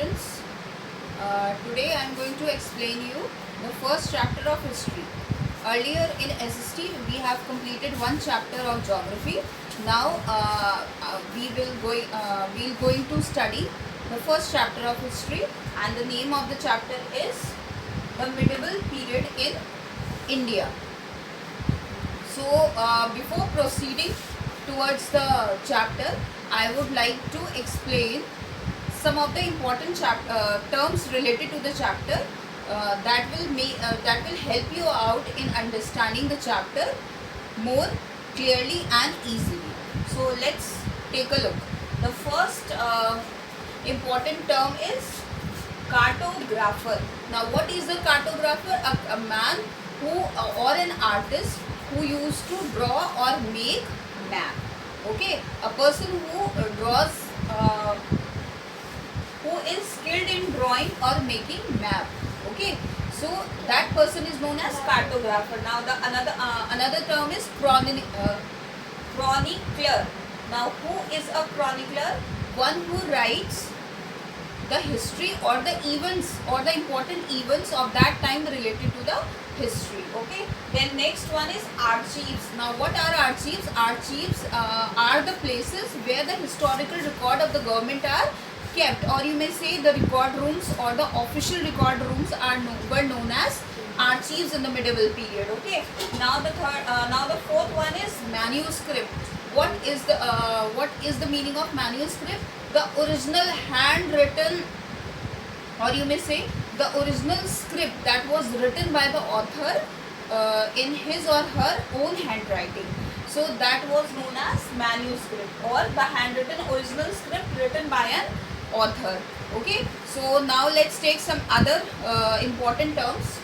students. Today I am going to explain you the first chapter of history. Earlier in SST we have completed one chapter of geography. Now we'll going to study the first chapter of history, and the name of the chapter is the medieval period in India. So before proceeding towards the chapter, I would like to explain some of the important terms related to the chapter that will help you out in understanding the chapter more clearly and easily. So let's take a look. The first important term is cartographer. Now what is the cartographer? A man who or an artist who used to draw or make map. Okay, a person who draws who is skilled in drawing or making map. Okay, so that person is known as cartographer. Now the another term is chronicler. Now who is a chronicler? One who writes the history or the events or the important events of that time related to the history. Okay, then next one is archives. Now what are archives? Archives are the places where the historical record of the government are kept, or you may say the record rooms or the official record rooms were known as archives in the medieval period. Okay, now the fourth one is manuscript. What is the meaning of manuscript? The original handwritten, or you may say the original script that was written by the author in his or her own handwriting. So that was known as manuscript, or the handwritten original script written by an author. Okay, so now let's take some other important terms.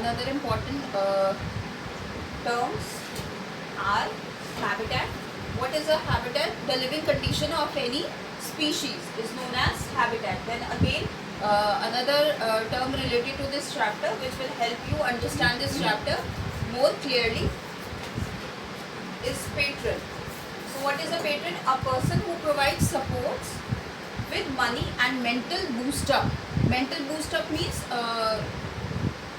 another important terms are habitat. What is a habitat? The living condition of any species is known as habitat. Then again, another term related to this chapter which will help you understand this chapter more clearly is patron. So what is a patron? A person who provides supports with money and mental boost up. Mental boost up means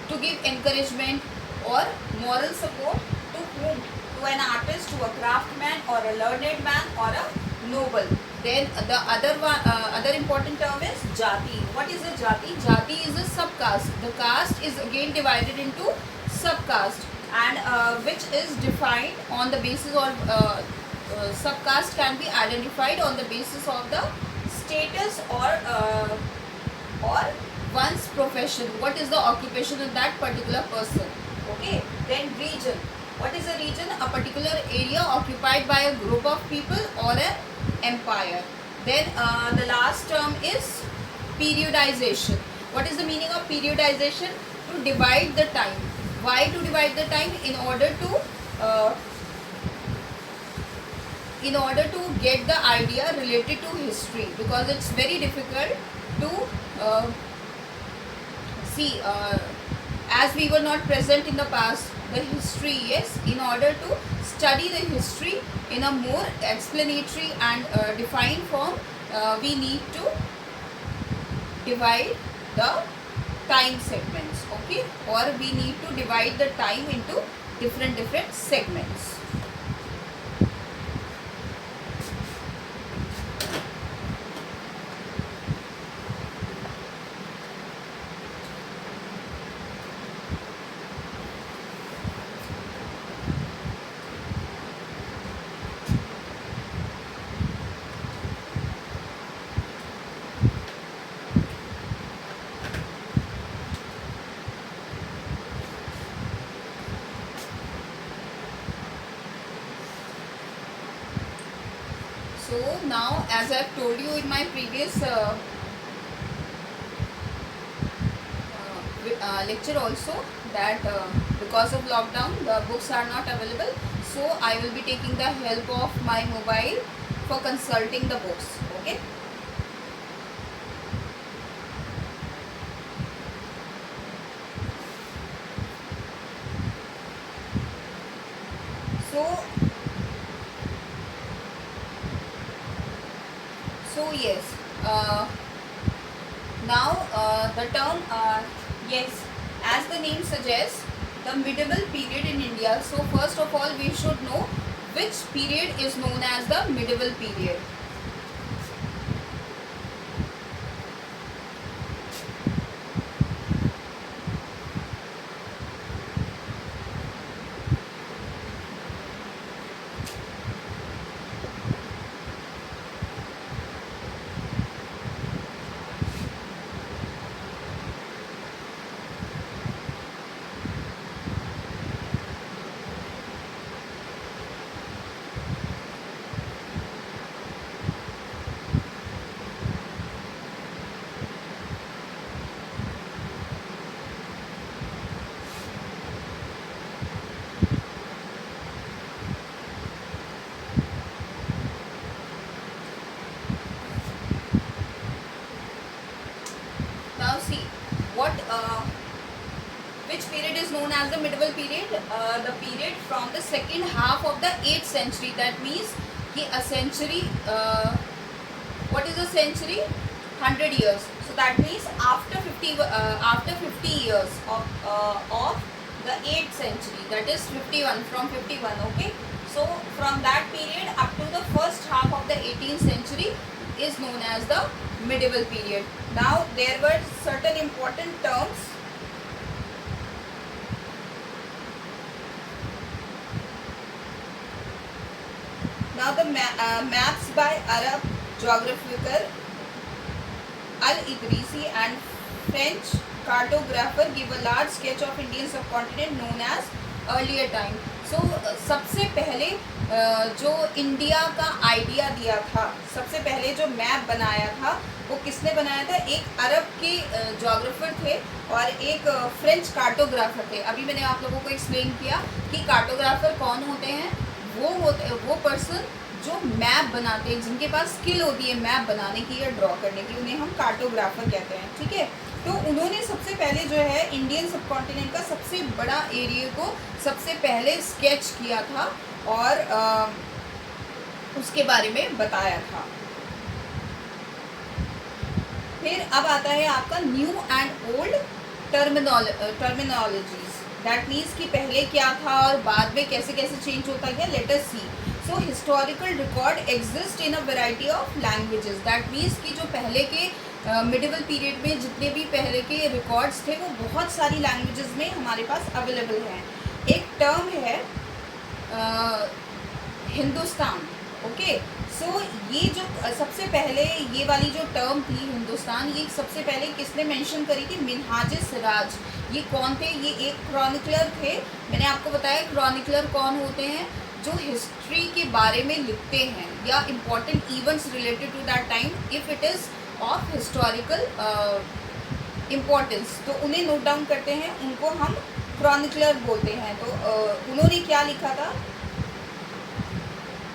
to give encouragement or moral support to whom? To an artist, to a craftsman, or a learned man, or a noble. Then the other important term is jati. What is a jati? Jati is a subcaste. The caste is again divided into subcaste, and which is defined on the basis of subcaste can be identified on the basis of the status or one's profession. What is the occupation of that particular person? Okay. Then region. What is a region? A particular area occupied by a group of people or an empire. Then the last term is periodization. What is the meaning of periodization? To divide the time. Why to divide the time? In order to get the idea related to history, because it's very difficult to see as we were not present in the past. The history, yes, in order to study the history in a more explanatory and defined form, we need to divide the time segments, okay, or we need to divide the time into different segments. So now, as I have told you in my previous lecture also, that because of lockdown the books are not available, so I will be taking the help of my mobile for consulting the books. Okay. So yes, now the term, yes, as the name suggests, the medieval period in India. So first of all, we should know which period is known as the medieval period. Now see, which period is known as the medieval period? The period from the second half of the 8th century. That means a century. What is a century? 100 years. So that means after 50 years of the 8th century. That is 51, from 51. Okay. So from that period up to the first half of the 18th century is known as the medieval period. Now there were certain important terms. Now the maps by Arab geographer Al-Idrisi and French cartographer give a large sketch of Indian subcontinent known as earlier time. So सबसे पहले जो India का idea दिया था, सबसे पहले जो map बनाया था वो किसने बनाया था? एक अरब के जोग्राफर थे और एक फ्रेंच कार्टोग्राफर थे। अभी मैंने आप लोगों को एक्सप्लेन किया कि कार्टोग्राफर कौन होते हैं। वो पर्सन जो मैप बनाते हैं, जिनके पास स्किल होती है मैप बनाने की या ड्रॉ करने की, उन्हें हम कार्टोग्राफर कहते हैं। ठीक है, तो उन्होंने सबसे पहले जो है इंडियन सबकॉन्टिनेंट का सबसे बड़ा एरिया को सबसे पहले स्केच किया था और उसके बारे में बताया था। फिर अब आता है आपका new and old terminologies. That means कि पहले क्या था और बाद में कैसे कैसे चेंज होता गया। Let us see. So historical record exist in a variety of languages. That means कि जो पहले के मिडिवल पीरियड में जितने भी पहले के रिकॉर्ड्स थे वो बहुत सारी लैंग्वेजेस में हमारे पास अवेलेबल हैं। एक टर्म है हिंदुस्तान। ओके, सो ये जो सबसे पहले ये वाली जो टर्म थी हिंदुस्तान, ये सबसे पहले किसने मेंशन करी थी? मिनहाज सिराज। ये कौन थे? ये एक क्रॉनिकलर थे। मैंने आपको बताया क्रॉनिकलर कौन होते हैं? जो हिस्ट्री के बारे में लिखते हैं या important events related to that time if it is of historical importance, तो उन्हें नोट डाउन करते हैं, उनको हम क्रॉनिकलर बोलते हैं। तो उन्होंने क्या लिखा था?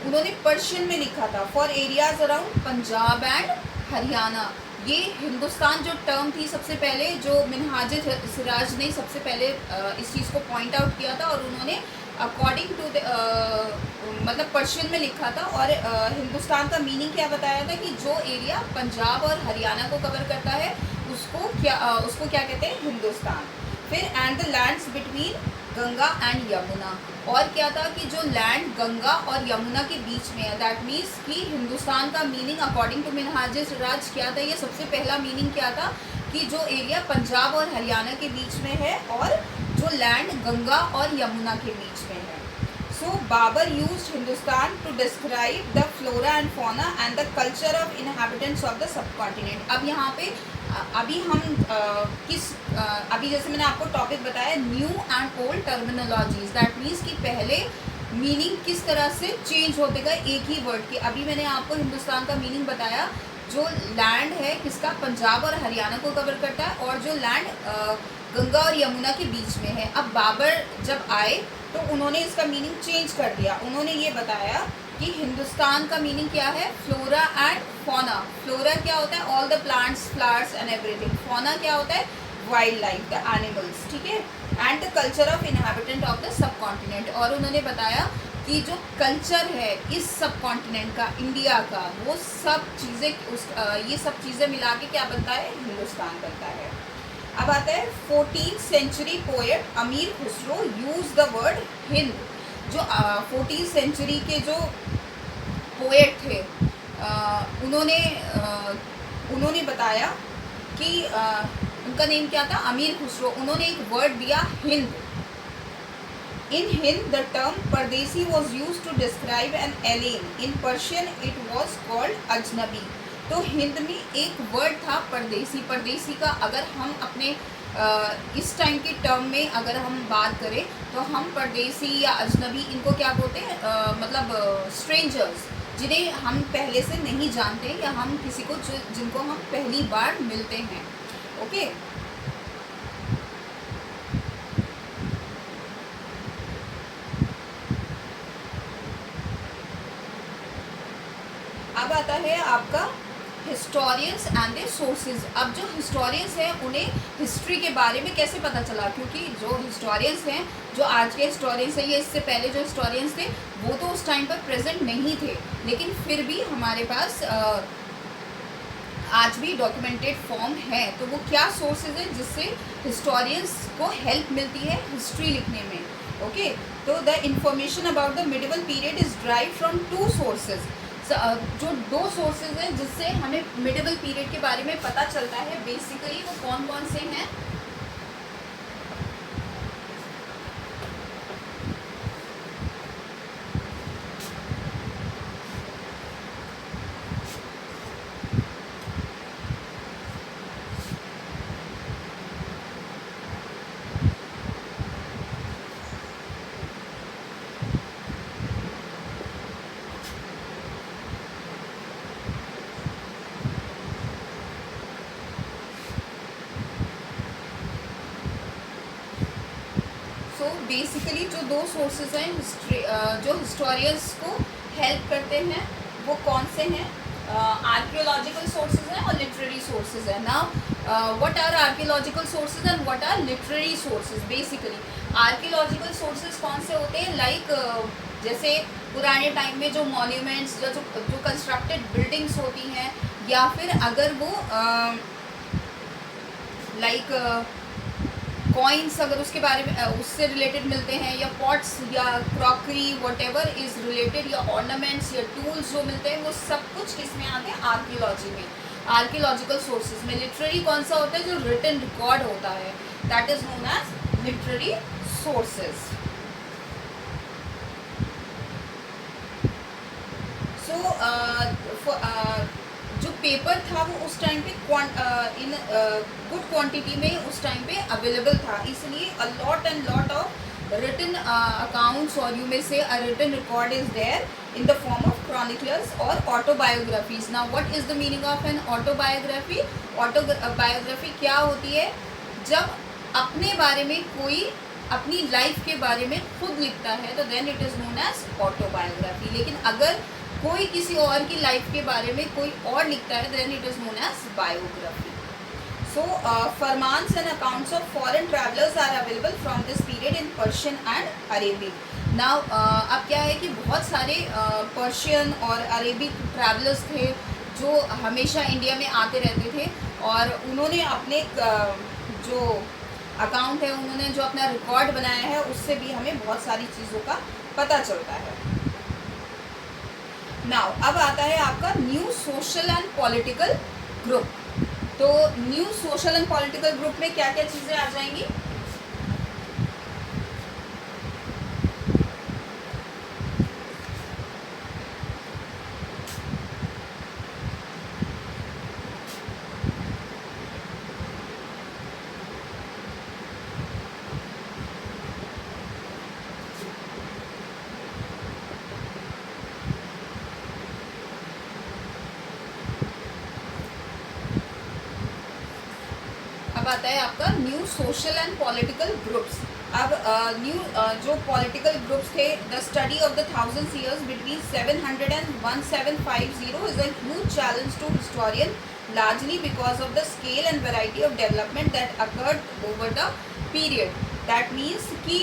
उन्होंने पर्शियन में लिखा था for areas around Punjab and Haryana. ये हिंदुस्तान जो टर्म थी सबसे पहले जो मिनहाज सिराज ने सबसे पहले इस चीज़ को पॉइंट आउट किया था और उन्होंने अकॉर्डिंग टू मतलब पर्शियन में लिखा था। और हिंदुस्तान का मीनिंग क्या बताया था कि जो एरिया पंजाब और हरियाणा को कवर करता है उसको क्या कहते हैं? हिंदुस्तान। फिर and the lands between Ganga and Yamuna. और क्या था कि जो लैंड गंगा और यमुना के बीच में है, दैट मीन्स कि हिंदुस्तान का meaning according to Minhaj Siraj क्या था? ये सबसे पहला मीनिंग क्या था कि जो एरिया पंजाब और हरियाणा के बीच में है और जो लैंड गंगा और यमुना के बीच में है। So Babur used Hindustan to describe the flora and fauna and the culture of inhabitants of the subcontinent. अब यहाँ पे अभी हम अभी जैसे मैंने आपको टॉपिक बताया new and old terminologies. That means कि पहले मीनिंग किस तरह से चेंज होते गए एक ही वर्ड के। अभी मैंने आपको हिंदुस्तान का मीनिंग बताया, जो लैंड है किसका? पंजाब और हरियाणा को कवर करता है और जो लैंड गंगा और यमुना के बीच में है। अब बाबर जब आए तो उन्होंने इसका मीनिंग चेंज कर दिया। उन्होंने ये बताया कि हिंदुस्तान का मीनिंग क्या है? Flora and fauna. फ्लोरा क्या होता है? All the plants, flowers and everything. Fauna क्या होता है? Wild life, the animals. ठीक है, and the culture of inhabitant of the sub continent. और उन्होंने बताया कि जो कल्चर है इस सब कॉन्टिनेंट का, इंडिया का, वो सब चीज़ें ये सब चीज़ें मिला के क्या बनता है? हिंदुस्तान बनता है। अब आता है 14th सेंचुरी पोएट अमीर Khusro use the word Hind. जो 14th सेंचुरी के जो पोएट थे उन्होंने बताया कि उनका नेम क्या था? अमीर खुसरो। उन्होंने एक वर्ड दिया Hind. In Hind the term pardesi was use to describe an alien. In Persian it was called ajnabi. तो हिंद में एक वर्ड था परदेसी। परदेसी का अगर हम अपने इस टाइम के टर्म में अगर हम बात करें तो हम परदेसी या अजनबी इनको क्या बोलते हैं? मतलब स्ट्रेंजर्स, जिन्हें हम पहले से नहीं जानते या हम किसी को जिनको हम पहली बार मिलते हैं। ओके, अब आता है आपका हिस्टोरियंस एंड द सोर्सेज। अब जो हिस्टोरियंस हैं उन्हें हिस्ट्री के बारे में कैसे पता चला? क्योंकि जो हिस्टोरियंस हैं, जो आज के हिस्टोरियंस हैं, ये इससे पहले जो हिस्टोरियंस थे वो तो उस टाइम पर प्रेजेंट नहीं थे, लेकिन फिर भी हमारे पास आज भी डॉक्यूमेंटेड फॉर्म है। तो वो क्या सोर्सेज है जिससे हिस्टोरियंस को हेल्प मिलती है हिस्ट्री लिखने में। ओके, तो the information about the medieval period is drive from 2 sources. जो 2 सोर्सेज हैं जिससे हमें मिडिवल पीरियड के बारे में पता चलता है, बेसिकली वो कौन कौन से हैं? बेसिकली जो दो सोर्सेज हैं हिस्ट्री जो हिस्टोरियंस को हेल्प करते हैं वो कौन से हैं? आर्कियोलॉजिकल सोर्सेज हैं और लिटरेरी सोर्सेज हैं. Now what are archaeological sources and what are literary sources? Basically archaeological sources कौन से होते हैं? लाइक जैसे पुराने टाइम में जो मॉन्यूमेंट्स जो कंस्ट्रक्टेड बिल्डिंग्स होती हैं, या फिर अगर वो लाइक कॉइन्स अगर उसके बारे में उससे रिलेटेड मिलते हैं, या पॉट्स या crockery what ever is related, या ऑर्नामेंट्स या टूल्स जो मिलते हैं, वो सब कुछ किस में आते हैं? आर्कियोलॉजी में, आर्कियोलॉजिकल सोर्सेज में. लिटरेरी कौन सा होता है? जो रिटन रिकॉर्ड होता है, that is known as literary sources. So जो पेपर था वो उस टाइम पे इन गुड क्वांटिटी में उस टाइम पे अवेलेबल था, इसलिए a lot and lot of written accounts, or you may say a written record is there in the form of chroniclers or autobiographies. Now what is the meaning of an autobiography? Autobiography क्या होती है? जब अपने बारे में कोई अपनी life के बारे में खुद लिखता है तो then it is known as autobiography. लेकिन अगर कोई किसी और की लाइफ के बारे में कोई और लिखता है then it is known as biography. So farmans and accounts of foreign travellers are available from this period in Persian and Arabic. Now अब क्या है कि बहुत सारे पर्शियन और अरेबिक ट्रैवलर्स थे जो हमेशा इंडिया में आते रहते थे, और उन्होंने अपने जो अकाउंट है, उन्होंने जो अपना रिकॉर्ड बनाया है, उससे भी हमें बहुत सारी चीज़ों का पता चलता है. नाउ अब आता है आपका new social and political group. तो new social and political group में क्या क्या चीज़ें आ जाएंगी? आता है आपका new social and political groups. अब न्यू जो पॉलिटिकल ग्रुप्स थे, the study of the 1000 years between 700 and 1750 is a huge challenge to historian, largely because of the scale and variety of development that occurred over the period. That means कि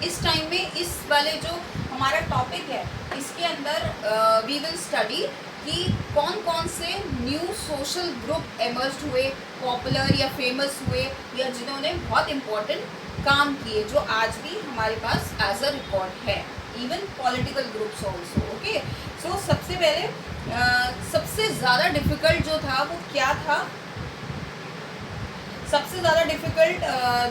इस time में इस वाले जो हमारा topic है इसके अंदर वी विल स्टडी कि कौन कौन से न्यू सोशल ग्रुप एमर्ज हुए, पॉपुलर या फेमस हुए, या जिन्होंने बहुत इम्पोर्टेंट काम किए, जो आज भी हमारे पास एज अ रिकॉर्ड है. Even political groups also. Okay, so सबसे पहले सबसे ज़्यादा डिफ़िकल्ट जो था वो क्या था? सबसे ज़्यादा डिफ़िकल्ट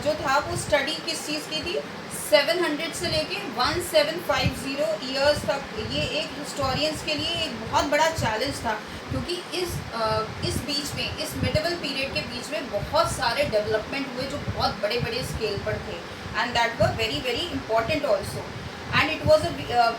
जो था वो स्टडी किस चीज़ की थी? 700 से लेके 1750 ईयर्स तक. ये एक हिस्टोरियंस के लिए एक बहुत बड़ा चैलेंज था, क्योंकि इस बीच में, इस मिडिवल पीरियड के बीच में बहुत सारे डेवलपमेंट हुए जो बहुत बड़े बड़े स्केल पर थे, and that were very very important also. And it was a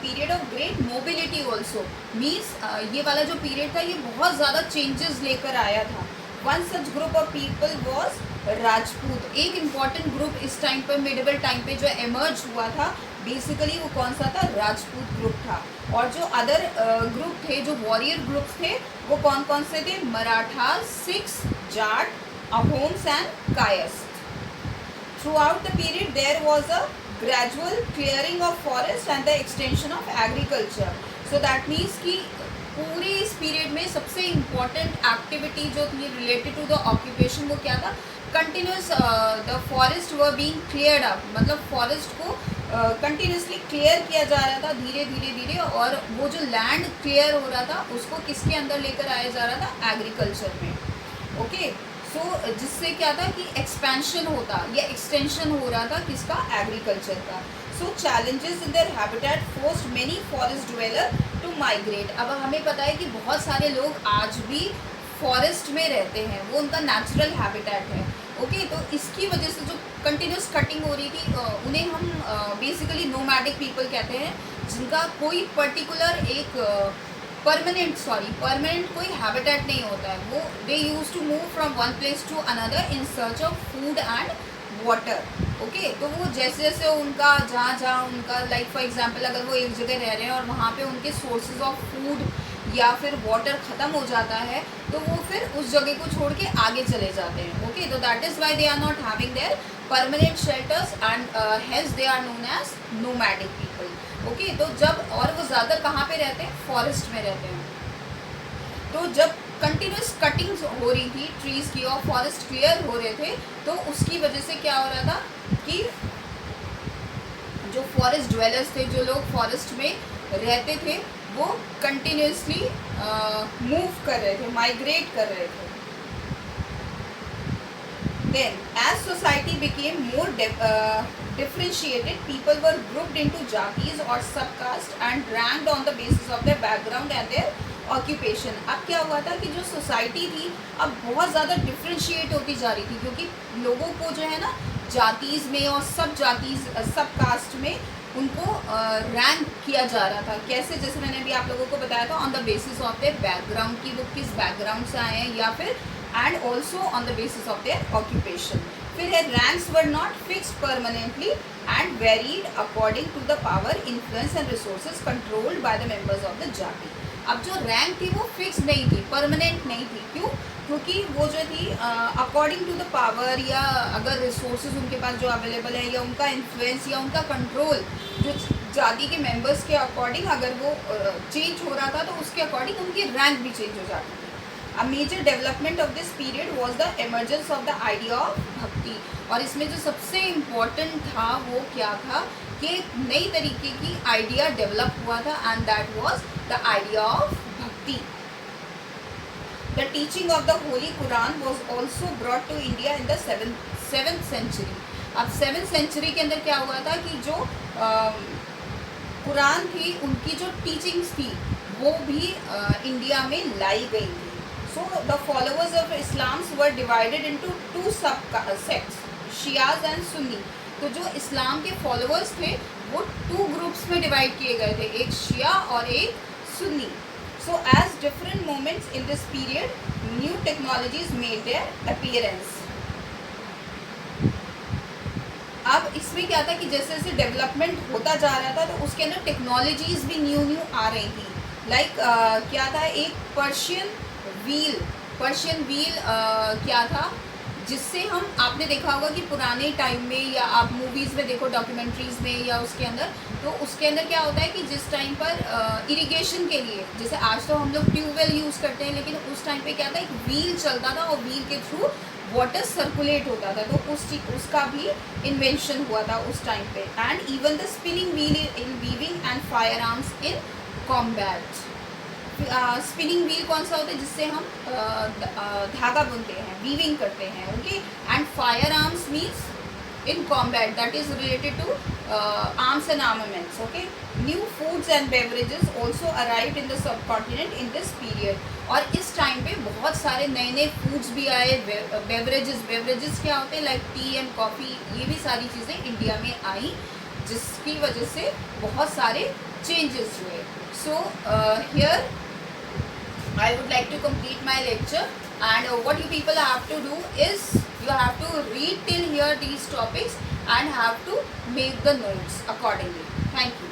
period of great mobility also. Means ये वाला जो पीरियड था ये बहुत ज़्यादा चेंजेस लेकर आया था. One such group of people was Rajput. एक इम्पॉर्टेंट ग्रुप इस टाइम पर, मिडिवल टाइम पे जो एमर्ज हुआ था, बेसिकली वो कौन सा था? राजपूत ग्रुप था. और जो अदर ग्रुप थे, जो वॉरियर ग्रुप्स थे, वो कौन कौन से थे? Maratha, Sikhs, Jat, Ahoms and Kayastha. Throughout the period there was a gradual clearing of forest and the extension of agriculture. So that means कि पूरे इस पीरियड में सबसे इम्पॉर्टेंट एक्टिविटी जो थी रिलेटेड टू द ऑक्यूपेशन वो क्या था? Continuous the forest were being cleared up. मतलब फॉरेस्ट को कंटिन्यूसली क्लियर किया जा रहा था धीरे धीरे धीरे, और वो जो लैंड क्लियर हो रहा था उसको किसके अंदर लेकर आया जा रहा था? एग्रीकल्चर में. ओके, सो जिससे क्या था कि एक्सपेंशन होता या एक्सटेंशन हो रहा था किसका? एग्रीकल्चर का. So challenges in their habitat forced many forest dweller to migrate. अब हमें पता है कि बहुत सारे लोग आज भी फॉरेस्ट में रहते हैं, वो उनका नेचुरल हैबिटेट है. ओके, तो इसकी वजह से जो कंटिन्यूस कटिंग हो रही थी, उन्हें हम बेसिकली नोमैडिक पीपल कहते हैं, जिनका कोई पर्टिकुलर एक परमानेंट कोई हैबिटेट नहीं होता है. वो they use to move from one place to another in search of food and water. Okay, तो वो जैसे जैसे उनका जहाँ जहाँ उनका लाइक फॉर एग्जांपल अगर वो एक जगह रह रहे हैं और वहाँ पे उनके सोर्सेज ऑफ फूड या फिर वाटर ख़त्म हो जाता है, तो वो फिर उस जगह को छोड़ के आगे चले जाते हैं। ओके, तो that is why they are not having their permanent shelters and hence they are known as nomadic people. Okay, तो जब और वो ज़्यादा कहाँ पे रहते हैं, फॉरेस्ट में रहते हैं। तो जब कंटिन्यूस कटिंग्स हो रही थी ट्रीज़ की और फॉरेस्ट क्लियर हो रहे थे, तो उसकी वजह से क्या हो रहा था कि जो फॉरेस्ट ड्वेलर्स थे, जो लोग फॉरेस्ट में रहते थे, वो कंटिन्यूसली मूव कर रहे थे, माइग्रेट कर रहे थे। Then, as society became more differentiated, people were grouped into jatis or subcaste and ranked on the basis of their background and their occupation. अब क्या हुआ था कि जो सोसाइटी थी अब बहुत ज़्यादा डिफ्रेंशिएट होती जा रही थी, क्योंकि लोगों को जो है ना जातीज़ में और सब जातीज़ सब कास्ट में उनको रैंक किया जा रहा था। कैसे, जैसे मैंने अभी आप लोगों को बताया था, on the basis of their background की वो किस बैकग्राउंड से आए हैं, या फिर and also on the basis of their occupation. फिर है ranks were not fixed permanently and varied according to the power, influence and resources controlled by the members of the jati. अब जो रैंक थी वो फिक्स नहीं थी, permanent नहीं थी। क्यों? क्योंकि वो जो थी अकॉर्डिंग टू द पावर, या अगर रिसोर्सेज उनके पास जो अवेलेबल है, या उनका इन्फ्लुएंस या उनका कंट्रोल जो जाति के मेंबर्स के अकॉर्डिंग अगर वो चेंज हो रहा था, तो उसके अकॉर्डिंग उनकी रैंक भी चेंज हो जाती थी। A major development of this period was the emergence of the idea of भक्ति। और इसमें जो सबसे इम्पोर्टेंट था वो क्या था कि नई तरीके की आइडिया डेवलप हुआ था, and that was the idea of भक्ति। The teaching of the Holy Quran was also brought to India in the seventh century। अब 7th सेंचुरी के अंदर क्या हुआ था कि जो कुरान थी, उनकी जो टीचिंग्स थी वो भी इंडिया में लाई गई थी। So the followers of Islam were divided into two sects, Shias and Sunni। तो जो इस्लाम के फॉलोअर्स थे वो 2 ग्रुप्स में डिवाइड किए गए थे, एक शिया और एक Sunni. So as different moments in this period, new technologies made their appearance। अब इसमें क्या था कि जैसे जैसे डेवलपमेंट होता जा रहा था, तो उसके अंदर टेक्नोलॉजीज़ भी न्यू आ रही थी। लाइक क्या था, एक पर्शियन व्हील क्या था, जिससे हम आपने देखा होगा कि पुराने टाइम में, या आप मूवीज़ में देखो, डॉक्यूमेंट्रीज़ में, या उसके अंदर, तो उसके अंदर क्या होता है कि जिस टाइम पर इरिगेशन के लिए, जैसे आज तो हम लोग ट्यूबवेल यूज़ करते हैं, लेकिन उस टाइम पे क्या था, एक व्हील चलता था और व्हील के थ्रू वाटर सर्कुलेट होता था, तो उसका भी इन्वेंशन हुआ था उस टाइम पे। And even the spinning wheel in weaving and fire arms in combat. Spinning wheel कौन सा होता है, जिससे हम धागा बुनते हैं, वीविंग करते हैं। Okay, and fire arms means in combat, that is related to arms and armaments. Okay, new foods and beverages also arrived in the subcontinent in this period. और इस टाइम पे बहुत सारे नए नए फूड्स भी आए, बेवरेजेस क्या होते हैं, लाइक टी एंड कॉफ़ी, ये भी सारी चीज़ें इंडिया में आई, जिसकी वजह से बहुत सारे चेंजेस हुए। So here I would like to complete my lecture, and what you people have to do is you have to read till here these topics and have to make the notes accordingly. Thank you.